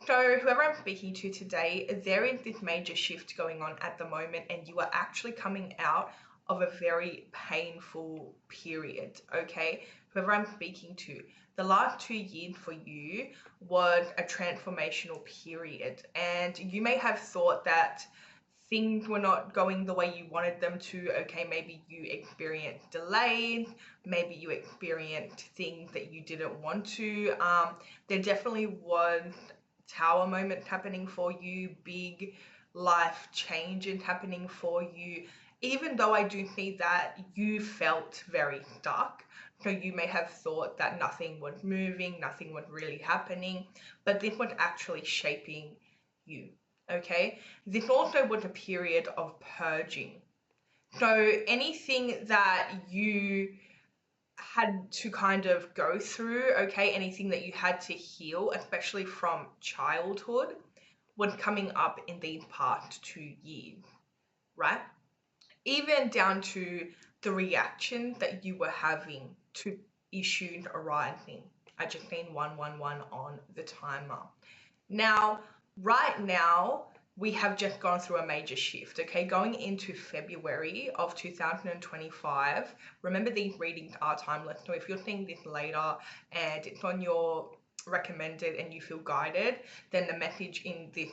So whoever I'm speaking to today, there is this major shift going on at the moment, and you are actually coming out of a very painful period, okay? Whoever I'm speaking to, the last 2 years for you was a transformational period, and you may have thought that things were not going the way you wanted them to. Okay, maybe you experienced delays, maybe you experienced things that you didn't want to. There definitely was tower moments happening for you, big life changes happening for you. Even though I do see that you felt very stuck, so you may have thought that nothing was moving, nothing was really happening, but this was actually shaping you. Okay, this also was a period of purging. So anything that you had to kind of go through, okay, anything that you had to heal, especially from childhood, was coming up in these past 2 years, right? Even down to the reaction that you were having to issues arising. I just seen 111 on the timer. Now, right now, we have just gone through a major shift, okay? Going into February of 2025, remember these readings are timeless. So if you're seeing this later and it's on your recommended and you feel guided, then the message in this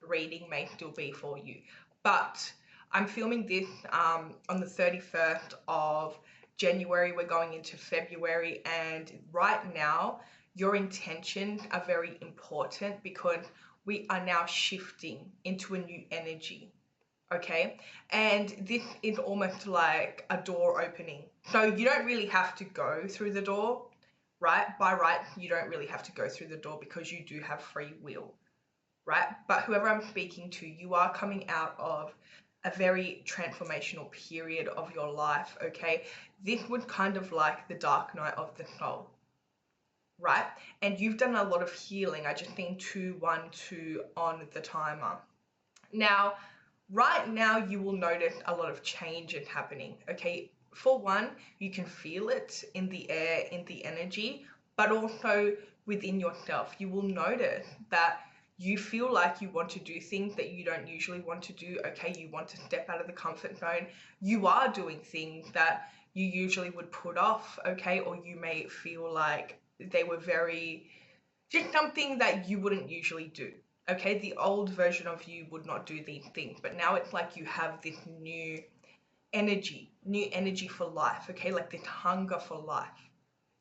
reading may still be for you. But I'm filming this on the 31st of January. We're going into February, and right now, your intentions are very important because we are now shifting into a new energy, okay? And this is almost like a door opening. So you don't really have to go through the door, right? By right, you don't really have to go through the door because you do have free will, right? But whoever I'm speaking to, you are coming out of a very transformational period of your life, okay? This would kind of like the dark night of the soul, right? And you've done a lot of healing. I just seen 212 on the timer. Now, right now, you will notice a lot of changes happening, okay? For one, you can feel it in the air, in the energy, but also within yourself. You will notice that you feel like you want to do things that you don't usually want to do, okay? You want to step out of the comfort zone. You are doing things that you usually would put off, okay? Or you may feel like they were just something that you wouldn't usually do. Okay, the old version of you would not do these things, but now it's like you have this new energy for life, okay, like this hunger for life.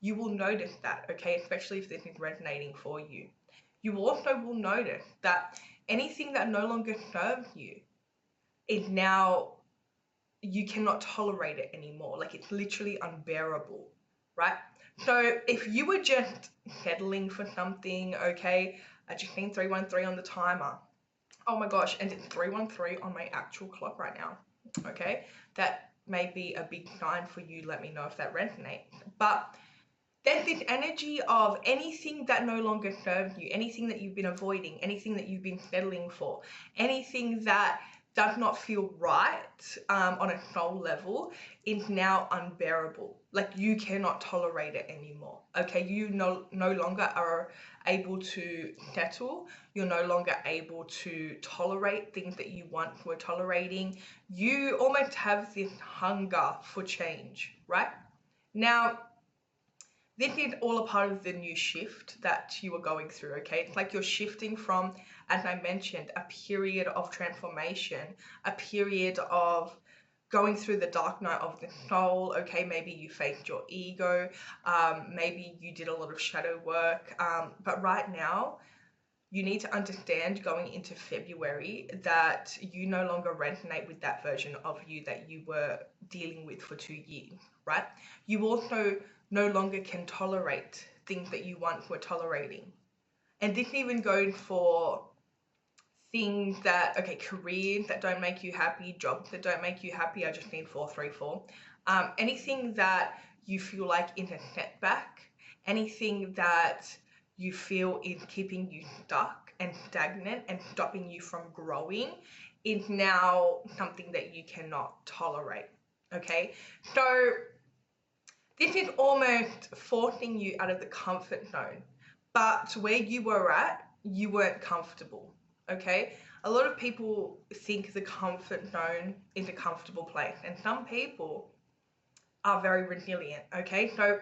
You will notice that, okay, especially if this is resonating for you. You also will notice that anything that no longer serves you is now, you cannot tolerate it anymore. Like, it's literally unbearable, right? So if you were just settling for something, okay, I just seen 313 on the timer. Oh my gosh, and it's 313 on my actual clock right now, okay? That may be a big sign for you. Let me know if that resonates. But there's this energy of anything that no longer serves you, anything that you've been avoiding, anything that you've been settling for, anything that does not feel right on a soul level is now unbearable. Like, you cannot tolerate it anymore, okay? You no longer are able to settle. You're no longer able to tolerate things that you once were tolerating. You almost have this hunger for change, right? Now, this is all a part of the new shift that you are going through, okay? It's like you're shifting from, as I mentioned, a period of transformation, a period of going through the dark night of the soul, okay? Maybe you faced your ego, maybe you did a lot of shadow work, but right now, you need to understand going into February that you no longer resonate with that version of you that you were dealing with for 2 years, right? You also no longer can tolerate things that you once were tolerating. And this even goes for things that, okay, careers that don't make you happy, jobs that don't make you happy. I just need 434. Anything that you feel like is a setback, anything that you feel is keeping you stuck and stagnant and stopping you from growing is now something that you cannot tolerate, okay? So this is almost forcing you out of the comfort zone. But where you were at, you weren't comfortable, okay? A lot of people think the comfort zone is a comfortable place, and some people are very resilient, okay? So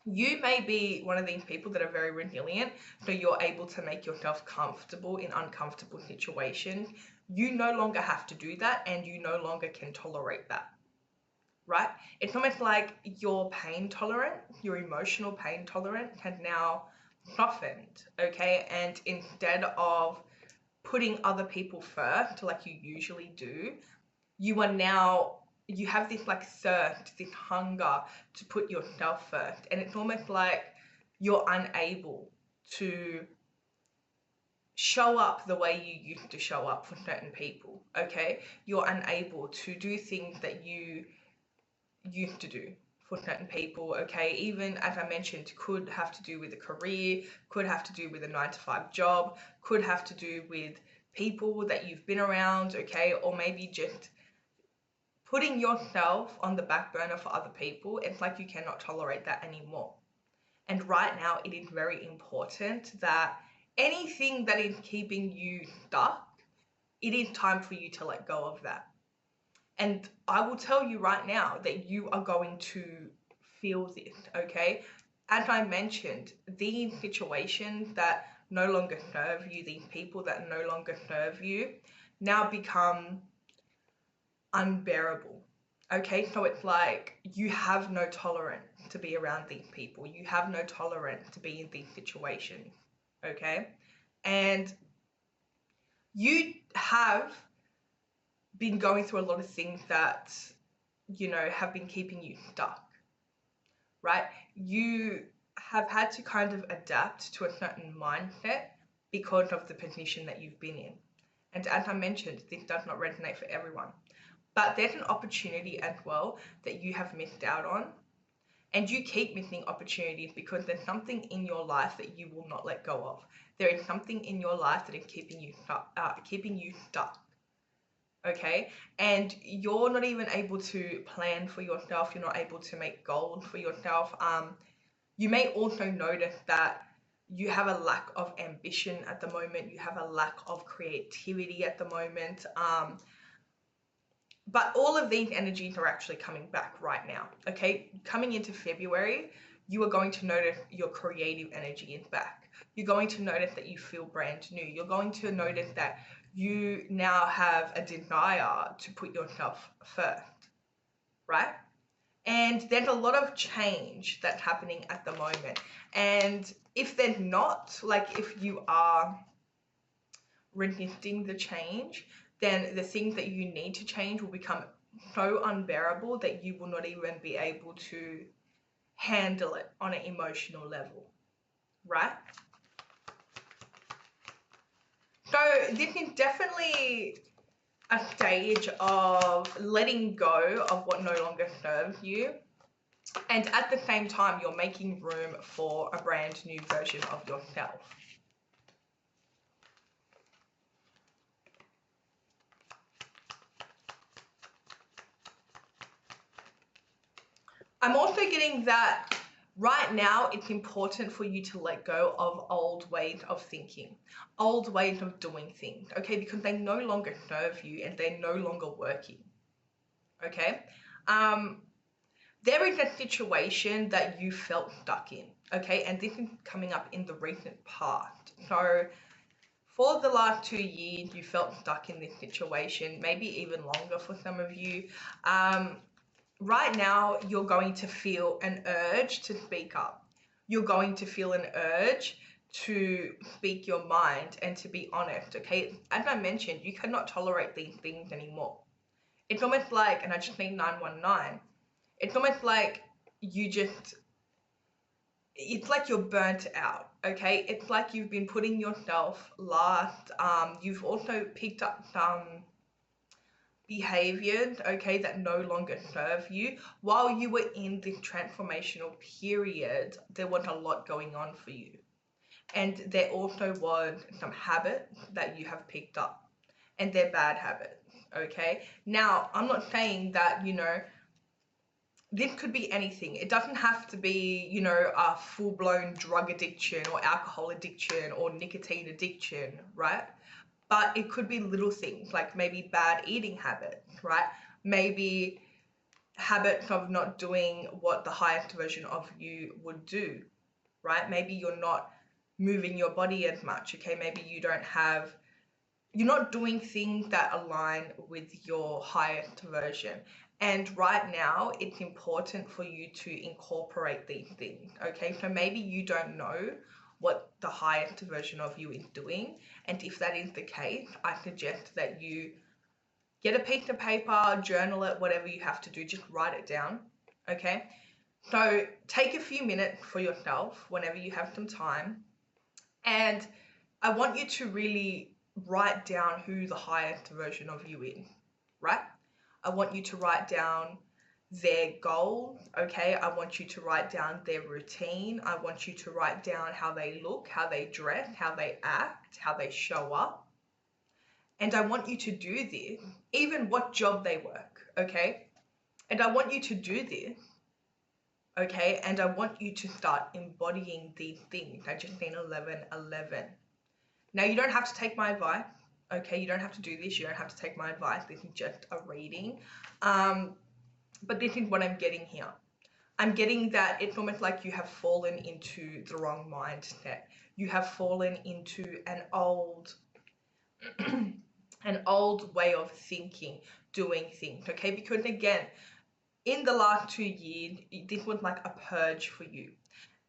you may be one of these people that are very resilient, so you're able to make yourself comfortable in uncomfortable situations. You no longer have to do that, and you no longer can tolerate that, right? It's almost like your pain tolerance, your emotional pain tolerance has now softened, okay? And instead of putting other people first, like you usually do, you are now, you have this like thirst, this hunger to put yourself first. And it's almost like you're unable to show up the way you used to show up for certain people, okay? You're unable to do things that you used to do for certain people, okay? Even as I mentioned, could have to do with a career, could have to do with a 9-to-5 job, could have to do with people that you've been around, okay? Or maybe just putting yourself on the back burner for other people. It's like you cannot tolerate that anymore. And right now, it is very important that anything that is keeping you stuck, it is time for you to let go of that. And I will tell you right now that you are going to feel this, okay? As I mentioned, these situations that no longer serve you, these people that no longer serve you, now become unbearable. Okay, so it's like you have no tolerance to be around these people. You have no tolerance to be in these situations. Okay, and you have been going through a lot of things that, have been keeping you stuck, right? You have had to kind of adapt to a certain mindset because of the position that you've been in. And as I mentioned, this does not resonate for everyone. But there's an opportunity as well that you have missed out on. And you keep missing opportunities because there's something in your life that you will not let go of. There is something in your life that is keeping you stuck. Okay, and you're not even able to plan for yourself. You're not able to make goals for yourself. You may also notice that you have a lack of ambition at the moment. You have a lack of creativity at the moment. But all of these energies are actually coming back right now, okay? Coming into February, you are going to notice your creative energy is back. You're going to notice that you feel brand new. You're going to notice that you now have a desire to put yourself first, right? And there's a lot of change that's happening at the moment. And if there's not, like if you are resisting the change, then the things that you need to change will become so unbearable that you will not even be able to handle it on an emotional level, right? So this is definitely a stage of letting go of what no longer serves you. And at the same time, you're making room for a brand new version of yourself. I'm also getting that right now it's important for you to let go of old ways of thinking, old ways of doing things, okay? Because they no longer serve you and they're no longer working, okay? There is a situation that you felt stuck in, okay? And this is coming up in the recent past. So for the last 2 years, you felt stuck in this situation, maybe even longer for some of you. Right now, you're going to feel an urge to speak up. You're going to feel an urge to speak your mind and to be honest, okay? As I mentioned, you cannot tolerate these things anymore. It's almost like, and I just need 919, it's almost like it's like you're burnt out, okay? It's like you've been putting yourself last. You've also picked up some behaviors, okay, that no longer serve you. While you were in this transformational period, there was a lot going on for you. And there also was some habits that you have picked up, and they're bad habits, okay? Now, I'm not saying that, this could be anything. It doesn't have to be, you know, a full-blown drug addiction or alcohol addiction or nicotine addiction, right? But it could be little things like maybe bad eating habits, right? Maybe habits of not doing what the highest version of you would do, right? Maybe you're not moving your body as much, okay? Maybe you're not doing things that align with your highest version. And right now, it's important for you to incorporate these things, okay? So maybe you don't know what the highest version of you is doing. And if that is the case, I suggest that you get a piece of paper, journal it, whatever you have to do, just write it down, okay? So take a few minutes for yourself whenever you have some time. And I want you to really write down who the highest version of you is, right? I want you to write down their goal, okay? I want you to write down their routine. I want you to write down how they look, how they dress, how they act, how they show up. And I want you to do this, even what job they work, okay? And I want you to do this, okay? And I want you to start embodying these things. I just seen 1111. Now, you don't have to take my advice, okay? You don't have to do this. You don't have to take my advice. This is just a reading. But this is what I'm getting here. I'm getting that it's almost like you have fallen into the wrong mindset. You have fallen into an old an old way of thinking, doing things, okay? Because again, in the last 2 years, this was like a purge for you,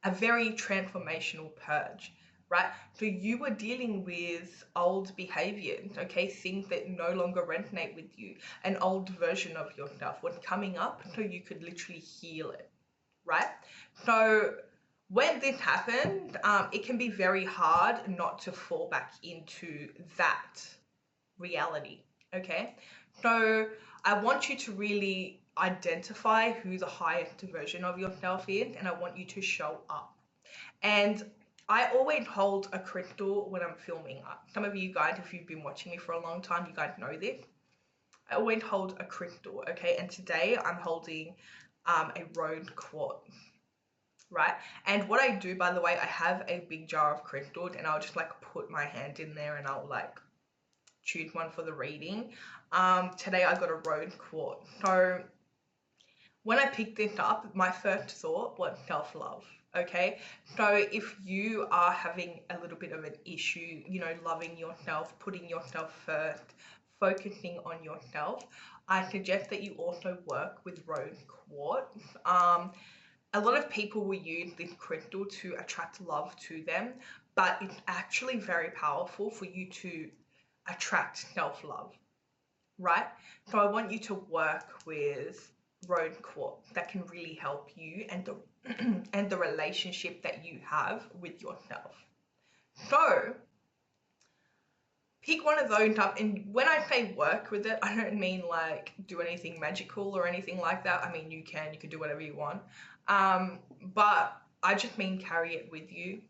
a very transformational purge, right? So you were dealing with old behaviors, okay? Things that no longer resonate with you. An old version of yourself was coming up so you could literally heal it, right? So when this happens, it can be very hard not to fall back into that reality, okay? So I want you to really identify who the highest version of yourself is, and I want you to show up. And I always hold a crystal when I'm filming. Some of you guys, if you've been watching me for a long time, you guys know this. I always hold a crystal, okay? And today I'm holding a rose quartz, right? And what I do, by the way, I have a big jar of crystals, and I'll just like put my hand in there and I'll like choose one for the reading. Today I got a rose quartz. So when I picked this up, my first thought was self-love, okay? So if you are having a little bit of an issue, you know, loving yourself, putting yourself first, focusing on yourself, I suggest that you also work with rose quartz. A lot of people will use this crystal to attract love to them, but it's actually very powerful for you to attract self-love, right? So I want you to work with rose quartz that can really help you and the and the relationship that you have with yourself. So pick one of those up, and when I say work with it, I don't mean like do anything magical or anything like that. I mean, you can do whatever you want, but I just mean carry it with you,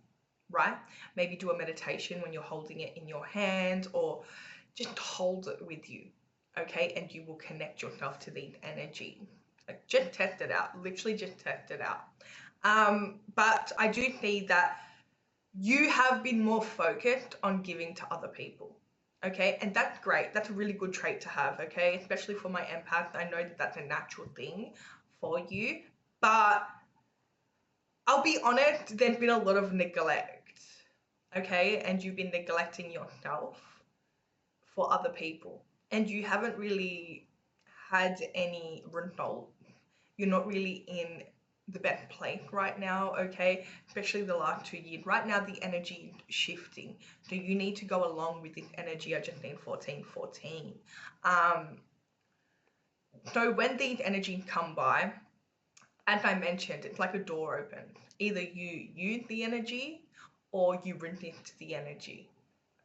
right? Maybe do a meditation when you're holding it in your hand, or just hold it with you, okay? And you will connect yourself to the energy. Like, just test it out, literally just test it out. But I do see that you have been more focused on giving to other people, okay? And that's great. That's a really good trait to have, okay? Especially for my empath, I know that that's a natural thing for you, but I'll be honest, there's been a lot of neglect, okay? And you've been neglecting yourself for other people, and you haven't really had any result. You're not really in the best place right now, okay? Especially the last 2 years. Right now, the energy is shifting. So you need to go along with this energy. I just need 1414. So when these energies come by, as I mentioned, it's like a door opens. Either you use the energy or you resist the energy,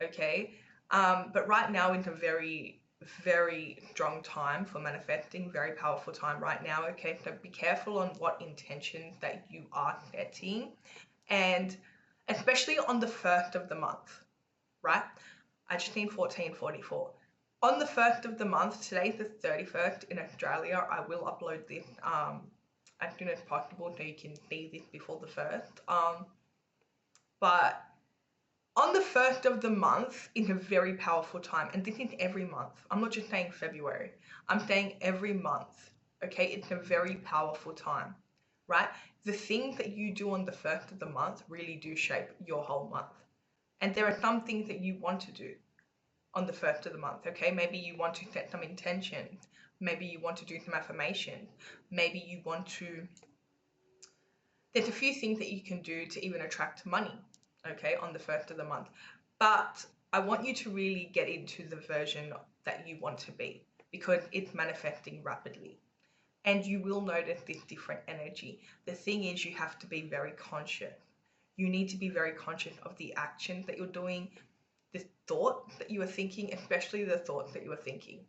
okay? But right now is a very, very strong time for manifesting, very powerful time right now, okay? So be careful on what intentions that you are setting, and especially on the first of the month, right? I just need 1444. On the first of the month, today's the 31st in Australia, I will upload this as soon as possible so you can see this before the 1st. But on the 1st of the month is a very powerful time, and this is every month. I'm not just saying February, I'm saying every month. Okay, it's a very powerful time, right? The things that you do on the 1st of the month really do shape your whole month. And there are some things that you want to do on the 1st of the month. Okay, maybe you want to set some intentions, maybe you want to do some affirmations, maybe you want to, there's a few things that you can do to even attract money, okay, on the 1st of the month. But I want you to really get into the version that you want to be, because it's manifesting rapidly. And you will notice this different energy. The thing is, you have to be very conscious. You need to be very conscious of the actions that you're doing, the thoughts that you are thinking, especially the thoughts that you are thinking.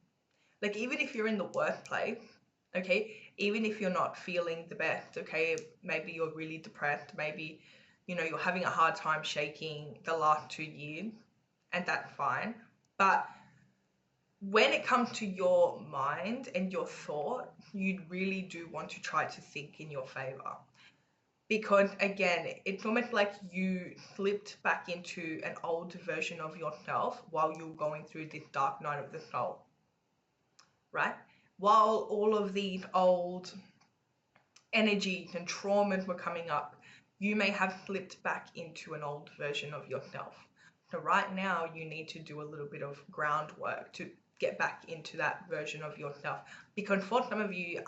Like, even if you're in the workplace, okay, even if you're not feeling the best, okay, maybe you're really depressed, maybe, you're having a hard time shaking the last 2 years, and that's fine. But when it comes to your mind and your thought, you really do want to try to think in your favor. Because again, it's almost like you slipped back into an old version of yourself while you're going through this dark night of the soul, right? While all of these old energies and traumas were coming up, you may have slipped back into an old version of yourself. So right now you need to do a little bit of groundwork to get back into that version of yourself. Because for some of you,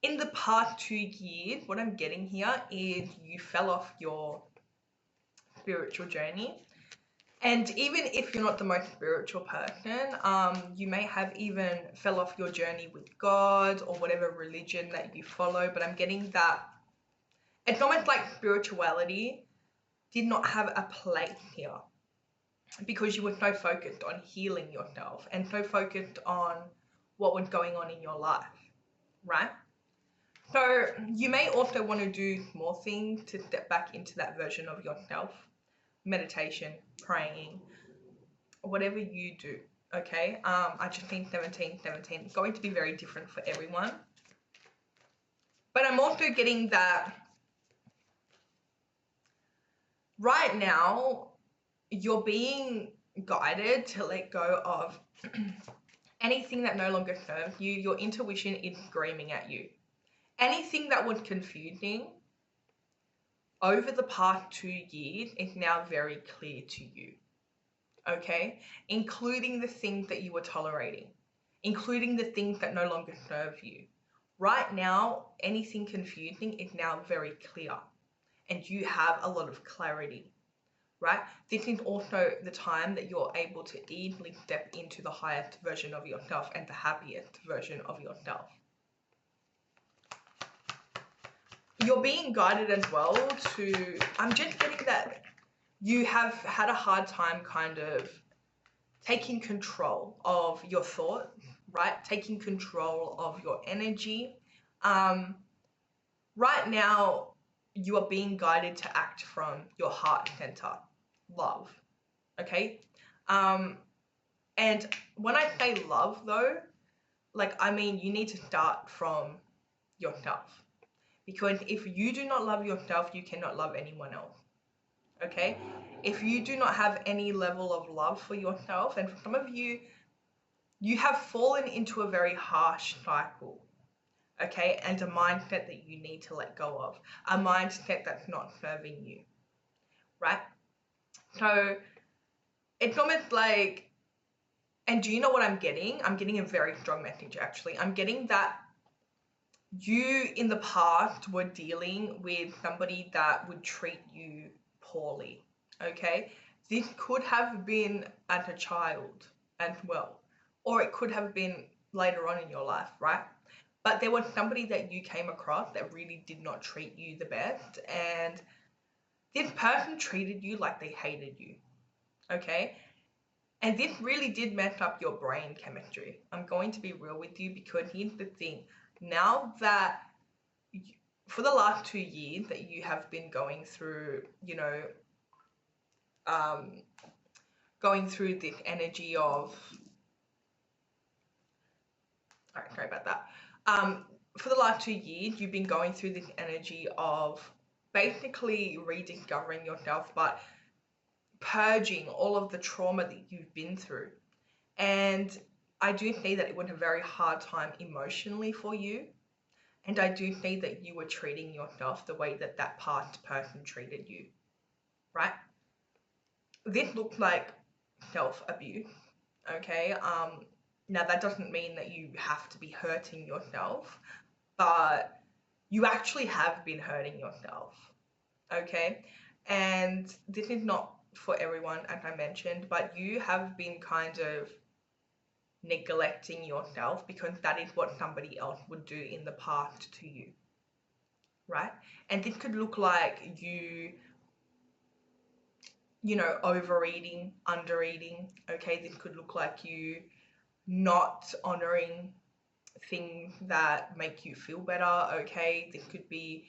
in the past 2 years, what I'm getting here is you fell off your spiritual journey. And even if you're not the most spiritual person, you may have even fell off your journey with God or whatever religion that you follow. But I'm getting that it's almost like spirituality did not have a place here, because you were so focused on healing yourself and so focused on what was going on in your life, right? So you may also want to do more things to step back into that version of yourself. Meditation, praying, whatever you do, okay? I just think 1717 is going to be very different for everyone. But I'm also getting that right now you're being guided to let go of anything that no longer serves you. Your intuition is screaming at you. Anything that was confusing over the past 2 years is now very clear to you, okay? Including the things that you were tolerating, including the things that no longer serve you. Right now, anything confusing is now very clear, and you have a lot of clarity, right? This is also the time that you're able to easily step into the highest version of yourself and the happiest version of yourself. You're being guided as well to, I'm just getting that you have had a hard time kind of taking control of your thoughts, right? Taking control of your energy. Right now, you are being guided to act from your heart center, love, okay? And when I say love though, like, I mean, you need to start from yourself. Because if you do not love yourself, you cannot love anyone else, okay? If you do not have any level of love for yourself, and for some of you, you have fallen into a very harsh cycle, okay? And a mindset that you need to let go of, a mindset that's not serving you, right? So it's almost like, and do you know what I'm getting? I'm getting a very strong message, actually. I'm getting that you in the past were dealing with somebody that would treat you poorly, okay? This could have been as a child as well, or it could have been later on in your life, right? But there was somebody that you came across that really did not treat you the best, and this person treated you like they hated you, okay? And this really did mess up your brain chemistry. I'm going to be real with you, because here's the thing. Now that for the last 2 years that you have been going through, going through this energy of, sorry about that. for the last 2 years, you've been going through this energy of basically rediscovering yourself, but purging all of the trauma that you've been through. And I do see that it was a very hard time emotionally for you. And I do see that you were treating yourself the way that that past person treated you, right? This looks like self-abuse, okay? Now that doesn't mean that you have to be hurting yourself, but you actually have been hurting yourself, okay? And this is not for everyone, as I mentioned, but you have been kind of neglecting yourself because that is what somebody else would do in the past to you, right? And this could look like you know, overeating, undereating, okay? This could look like you not honoring things that make you feel better, okay? This could be,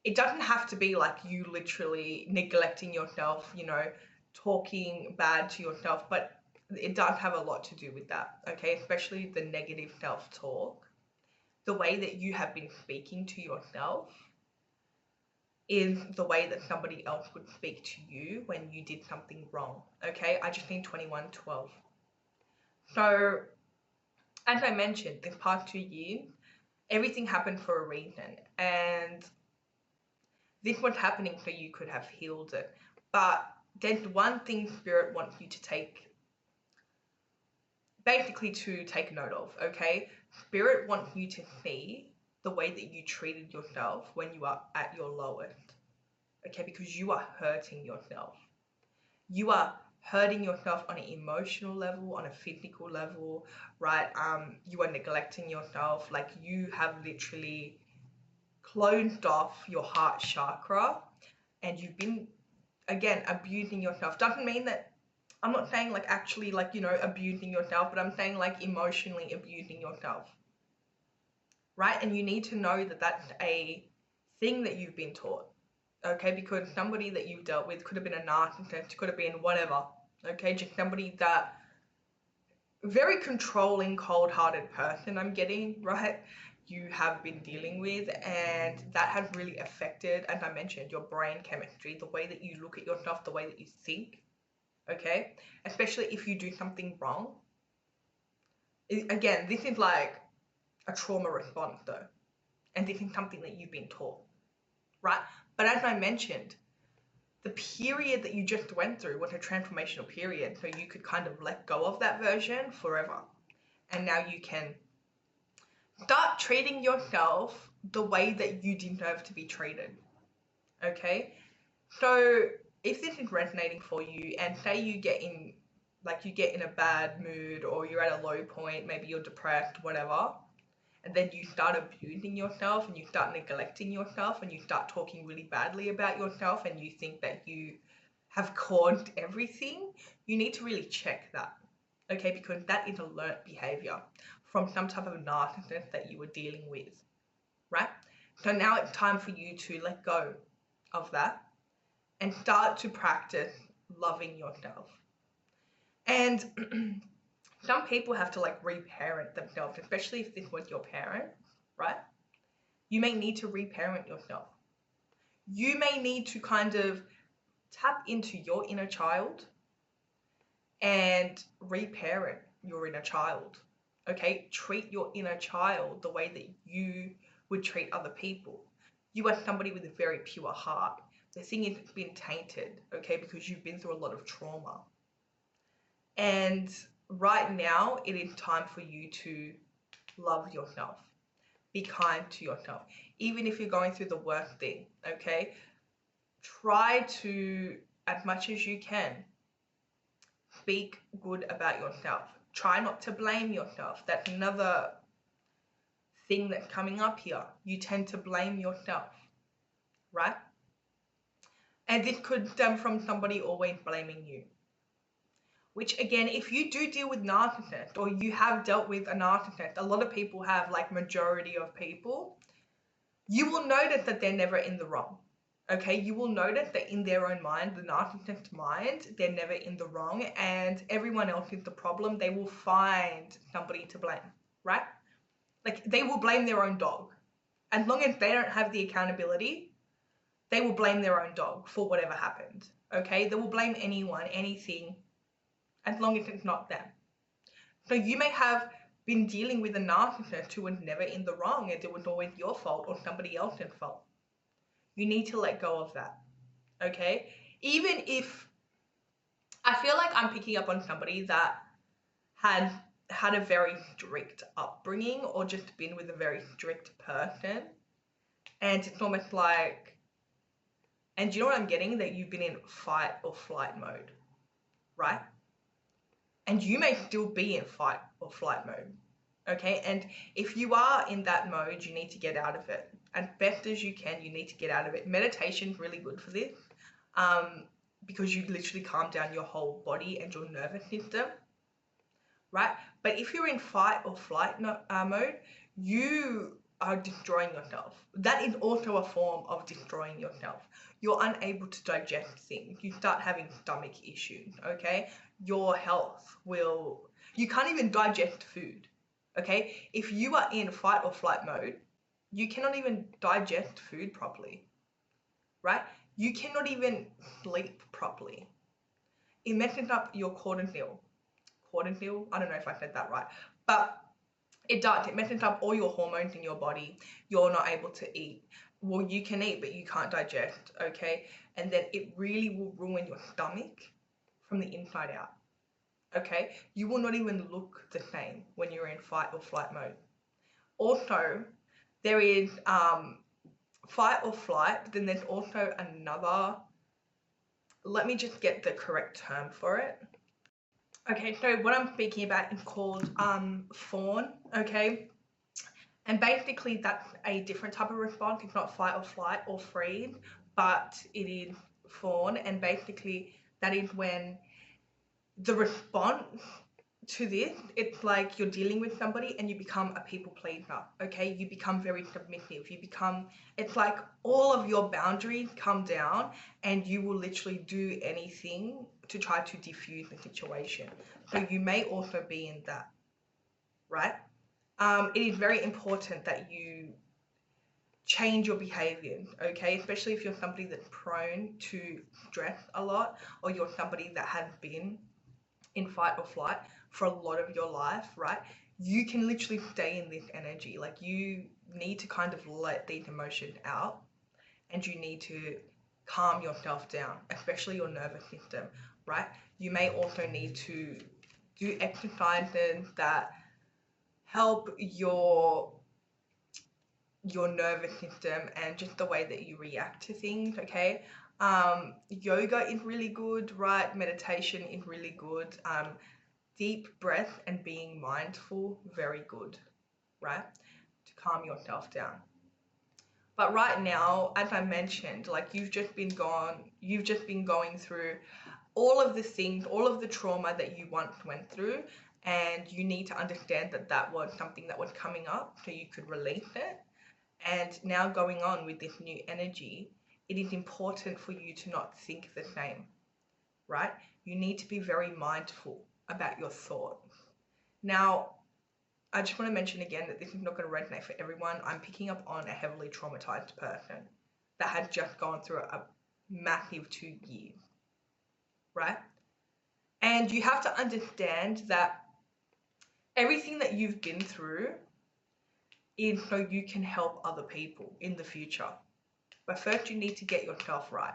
it doesn't have to be like you literally neglecting yourself, you know, talking bad to yourself, but it does have a lot to do with that, okay? Especially the negative self-talk. The way that you have been speaking to yourself is the way that somebody else would speak to you when you did something wrong, okay? I just need 2112. So, as I mentioned, this past 2 years, everything happened for a reason, and this was happening so you could have healed it. But there's one thing Spirit wants you to basically to take note of, okay? Spirit wants you to see the way that you treated yourself when you are at your lowest, okay? Because you are hurting yourself. You are hurting yourself on an emotional level, on a physical level, right? You are neglecting yourself. Like, you have literally closed off your heart chakra, and you've been, again, abusing yourself. Doesn't mean that, I'm not saying like actually like, you know, abusing yourself, but I'm saying like emotionally abusing yourself, right? And you need to know that that's a thing that you've been taught, okay? Because somebody that you've dealt with could have been a narcissist, could have been whatever, okay? Just somebody that, very controlling, cold-hearted person I'm getting, right? You have been dealing with, and that has really affected, as I mentioned, your brain chemistry, the way that you look at yourself, the way that you think, okay? Especially if you do something wrong. Again, this is like a trauma response though, and this is something that you've been taught, right? But as I mentioned, the period that you just went through was a transformational period, so you could kind of let go of that version forever. And now you can start treating yourself the way that you deserve to be treated, okay? So if this is resonating for you, and say you get in a bad mood, or you're at a low point, maybe you're depressed, whatever, and then you start abusing yourself and you start neglecting yourself and you start talking really badly about yourself and you think that you have caused everything, you need to really check that, okay? Because that is a learnt behavior from some type of narcissist that you were dealing with, right? So now it's time for you to let go of that and start to practice loving yourself. And some people have to like reparent themselves, especially if this was your parent, right? You may need to reparent yourself. You may need to kind of tap into your inner child and reparent your inner child, okay? Treat your inner child the way that you would treat other people. You are somebody with a very pure heart. The thing is, it's been tainted, okay, because you've been through a lot of trauma. And right now, it is time for you to love yourself. Be kind to yourself. Even if you're going through the worst thing, okay? Try to, as much as you can, speak good about yourself. Try not to blame yourself. That's another thing that's coming up here. You tend to blame yourself, right? And this could stem from somebody always blaming you. Which again, if you do deal with narcissists, or you have dealt with a narcissist, a lot of people have, like majority of people, you will notice that they're never in the wrong. Okay, you will notice that in their own mind, the narcissist's mind, they're never in the wrong, and everyone else is the problem. They will find somebody to blame, right? Like, they will blame their own dog. As long as they don't have the accountability, they will blame their own dog for whatever happened. Okay, they will blame anyone, anything, as long as it's not them. So you may have been dealing with a narcissist who was never in the wrong and it was always your fault or somebody else's fault. You need to let go of that. Okay, even if I feel like I'm picking up on somebody that had a very strict upbringing or just been with a very strict person, and it's almost like, and you know what I'm getting, that you've been in fight or flight mode, right? And you may still be in fight or flight mode, okay? And if you are in that mode, you need to get out of it as best as you can. You need to get out of it. Meditation's really good for this, because you literally calm down your whole body and your nervous system, right? But if you're in fight or flight mode, you are destroying yourself. That is also a form of destroying yourself. You're unable to digest things. You start having stomach issues, okay? Your health will, you can't even digest food, okay? If you are in fight or flight mode, you cannot even digest food properly, right? You cannot even sleep properly. It messes up your cortisol. Cortisol, I don't know if I said that right, but it does. It messes up all your hormones in your body. You're not able to eat. Well, you can eat, but you can't digest, okay? And then it really will ruin your stomach from the inside out, okay? You will not even look the same when you're in fight or flight mode. Also, there is fight or flight, but then there's also another, let me just get the correct term for it. Okay, so what I'm speaking about is called fawn, okay? And basically that's a different type of response. It's not fight or flight or freeze, but it is fawn. And basically that is when the response to this, it's like you're dealing with somebody and you become a people pleaser, okay? You become very submissive. You become, it's like all of your boundaries come down and you will literally do anything to try to diffuse the situation. So you may also be in that, right? It is very important that you change your behaviors, okay? Especially if you're somebody that's prone to stress a lot, or you're somebody that has been in fight or flight for a lot of your life, right? You can literally stay in this energy. Like, you need to kind of let these emotions out and you need to calm yourself down, especially your nervous system, right? You may also need to do exercises that help your nervous system and just the way that you react to things, okay? Yoga is really good, right? Meditation is really good. Deep breath and being mindful, very good, right? To calm yourself down. But right now, as I mentioned, like you've just been going through all of the things, all of the trauma that you once went through, and you need to understand that that was something that was coming up so you could release it. And now going on with this new energy, it is important for you to not think the same, right? You need to be very mindful about your thoughts. Now, I just want to mention again that this is not going to resonate for everyone. I'm picking up on a heavily traumatized person that has just gone through a massive 2 years, right? And you have to understand that everything that you've been through is so you can help other people in the future. But first you need to get yourself right.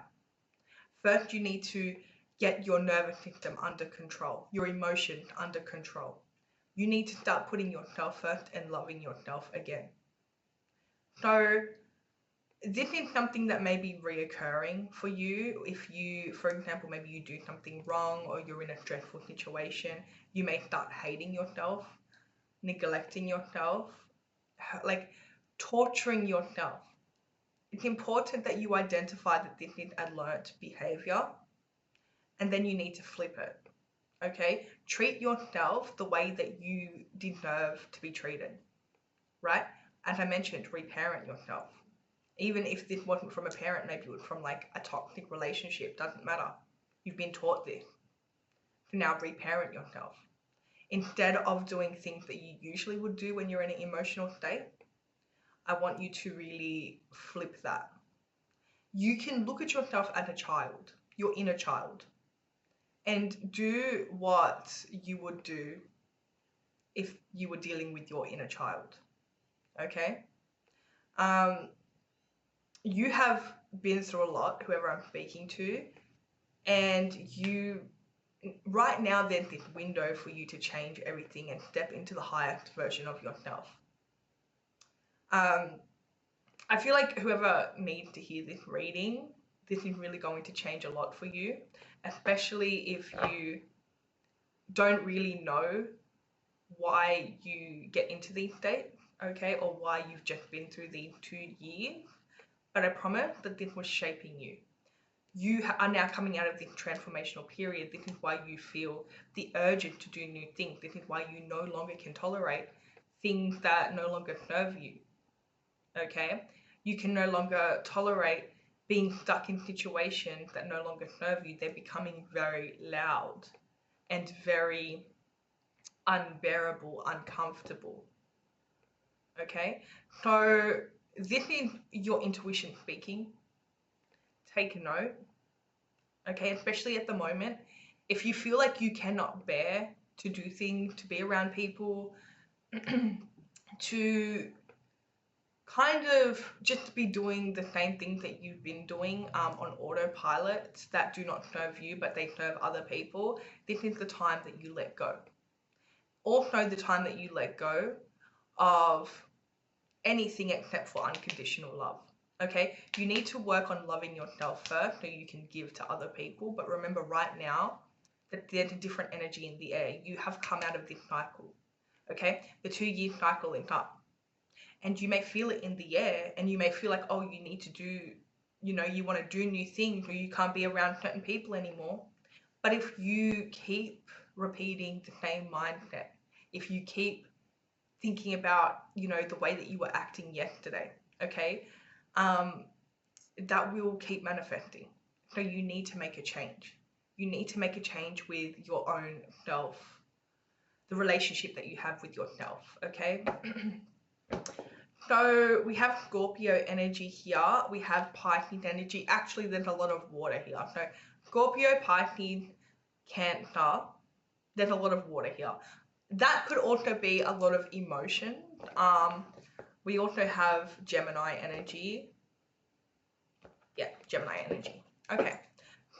First you need to get your nervous system under control, your emotions under control. You need to start putting yourself first and loving yourself again. So this is something that may be reoccurring for you. If you, for example, maybe you do something wrong or you're in a stressful situation, you may start hating yourself, neglecting yourself, like torturing yourself. It's important that you identify that this is a learnt behavior, and then you need to flip it, okay? Treat yourself the way that you deserve to be treated, right? As I mentioned, reparent yourself. Even if this wasn't from a parent, maybe it was from like a toxic relationship, doesn't matter. You've been taught this. So now reparent yourself. Instead of doing things that you usually would do when you're in an emotional state, I want you to really flip that. You can look at yourself as a child, your inner child, and do what you would do if you were dealing with your inner child. Okay? You have been through a lot, whoever I'm speaking to, and right now there's this window for you to change everything and step into the highest version of yourself. I feel like whoever needs to hear this reading, this is really going to change a lot for you, especially if you don't really know why you get into these states, okay, or why you've just been through these 2 years. But I promise that this was shaping you. You are now coming out of this transformational period. This is why you feel the urge to do new things. This is why you no longer can tolerate things that no longer serve you. Okay? You can no longer tolerate being stuck in situations that no longer serve you. They're becoming very loud and very unbearable, uncomfortable. Okay? So this is your intuition speaking. Take a note. Okay, especially at the moment, if you feel like you cannot bear to do things, to be around people, to kind of just be doing the same things that you've been doing on autopilot that do not serve you, but they serve other people, this is the time that you let go. Also, the time that you let go of anything except for unconditional love. Okay, you need to work on loving yourself first so you can give to other people. But remember right now that there's a different energy in the air. You have come out of this cycle. Okay, the 2 year cycle is up, and you may feel it in the air, and you may feel like, oh, you need to do, you want to do new things, or you can't be around certain people anymore. But if you keep repeating the same mindset, if you keep thinking about, the way that you were acting yesterday, okay, that will keep manifesting. So you need to make a change. You need to make a change with your own self, the relationship that you have with yourself, okay? So we have Scorpio energy here. We have Pisces energy. Actually, there's a lot of water here. So Scorpio, Pisces, Cancer, there's a lot of water here. That could also be a lot of emotion. We also have Gemini energy. Yeah, Gemini energy. Okay,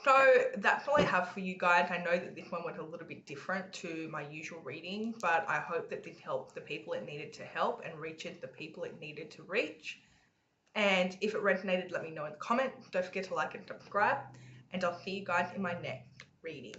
so that's all I have for you guys. I know that this one went a little bit different to my usual reading, but I hope that this helped the people it needed to help and reaches the people it needed to reach. And if it resonated, let me know in the comments. Don't forget to like and subscribe, and I'll see you guys in my next reading.